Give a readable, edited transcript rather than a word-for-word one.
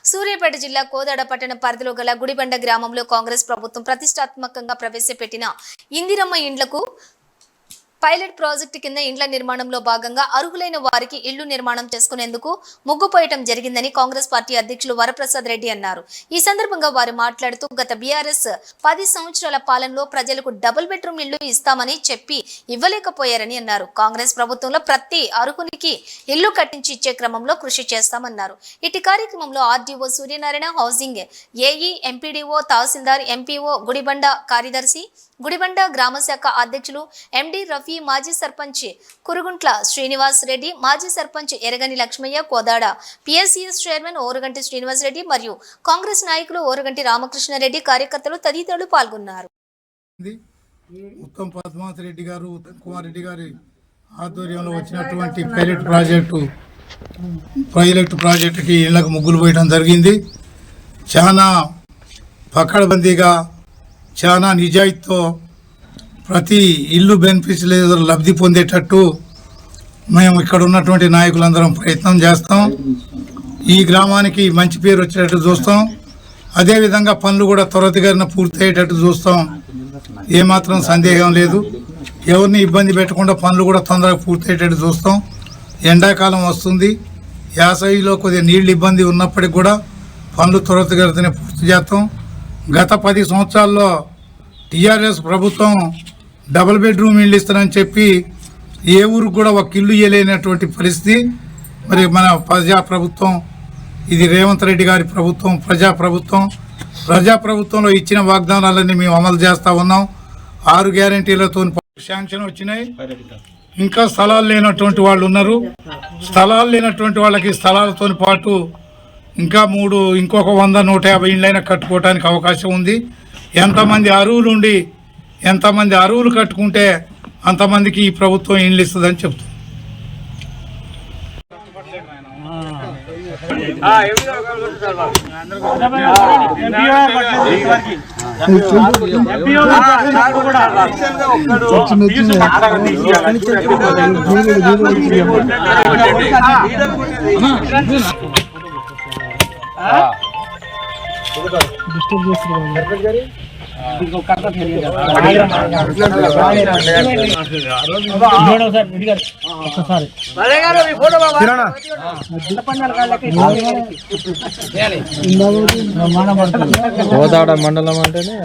సూర్యాపేట జిల్లా కోదాడ పట్టణ పరిధిలో గల గుడిబండ గ్రామంలో కాంగ్రెస్ ప్రభుత్వం ప్రతిష్టాత్మకంగా ప్రవేశపెట్టిన ఇందిరమ్మ ఇండ్లకు పైలట్ ప్రాజెక్టు కింద ఇండ్ల నిర్మాణంలో భాగంగా అర్హులైన వారికి ఇళ్లు నిర్మాణం చేసుకునేందుకు ముగ్గుపోయటం జరిగిందని కాంగ్రెస్ పార్టీ అధ్యక్షులు వరప్రసాద్ రెడ్డి అన్నారు. ఈ సందర్భంగా వారు మాట్లాడుతూ గత బీఆర్ఎస్ 10 సంవత్సరాల పాలనలో ప్రజలకు డబుల్ బెడ్రూమ్ ఇళ్లు ఇస్తామని చెప్పి ఇవ్వలేకపోయారని అన్నారు. కాంగ్రెస్ ప్రభుత్వంలో ప్రతి అర్హునికి ఇల్లు కట్టించి ఇచ్చే క్రమంలో కృషి చేస్తామన్నారు. ఇటు కార్యక్రమంలో RDO Suryanarayana, housing AE, MPDO, tahsildar, MPO, Gudibanda కార్యదర్శి, గుడిబండ గ్రామ శాఖ అధ్యక్షులు ఎండి రఫీ, మాజీ సర్పంచ్ కురుగుంట్ల శ్రీనివాస్ రెడ్డి, మాజీ సర్పంచ్ ఎరగని లక్ష్మయ్య, కోదాడ పిఎస్సిఎస్ చైర్మన్ ఓరగంటి శ్రీనివాస్ రెడ్డి మరియు కాంగ్రెస్ నాయకులు ఓరగంటి రామకృష్ణారెడ్డి, కార్యకర్తలు తదితరులు పాల్గొన్నారు. ఉత్తమ్ పద్మావతి రెడ్డి గారు, ఉత్తమ్ కుమార్ రెడ్డి గారి ఆధ్వర్యంలో వచ్చినటువంటి పైలట్ ప్రాజెక్టుకి ఇళ్లకు ముగ్గులు పోయడం జరిగింది. చాలా పకడ్బందీగా, చాలా నిజాయితీతో ప్రతి ఇల్లు బెనిఫిట్స్ లేదా లబ్ధి పొందేటట్టు మేము ఇక్కడ ఉన్నటువంటి నాయకులందరం ప్రయత్నం చేస్తాం. ఈ గ్రామానికి మంచి పేరు వచ్చేటట్టు చూస్తాం. అదేవిధంగా పనులు కూడా త్వరితగతిన పూర్తయ్యేటట్టు చూస్తాం. ఏమాత్రం సందేహం లేదు. ఎవరిని ఇబ్బంది పెట్టకుండా పనులు కూడా తొందరగా పూర్తయ్యేటట్టు చూస్తాం. ఎండాకాలం వస్తుంది, యాసవిలో కొద్దిగా నీళ్ళు ఇబ్బంది ఉన్నప్పటికి కూడా పనులు త్వరితగతిన పూర్తి చేస్తాం. గత 10 సంవత్సరాల్లో టీఆర్ఎస్ ప్రభుత్వం డబుల్ బెడ్రూమ్ ఇల్లు ఇస్తానని చెప్పి ఏ ఊరికి కూడా ఒక ఇల్లు ఇవ్వలేనటువంటి పరిస్థితి. మరి మన ప్రజాప్రభుత్వం, ఇది రేవంత్ రెడ్డి గారి ప్రభుత్వం, ప్రజాప్రభుత్వంలో ఇచ్చిన వాగ్దానాలన్నీ మేము అమలు చేస్తూ ఉన్నాం. 6 గ్యారంటీలతో శాంక్షన్ వచ్చినాయి. ఇంకా స్థలాలు లేనటువంటి వాళ్ళు ఉన్నారు. స్థలాలు లేనటువంటి వాళ్ళకి స్థలాలతో పాటు ఇంకా ఇంకొక 100-150 ఇండ్లైనా కట్టుకోవడానికి అవకాశం ఉంది. ఎంతమంది అర్హులుండి ఎంతమంది అర్హులు కట్టుకుంటే అంతమందికి ఈ ప్రభుత్వం ఇండ్లు ఇస్తుందని చెప్తుంది. కోదాడ మండలం అంటేనే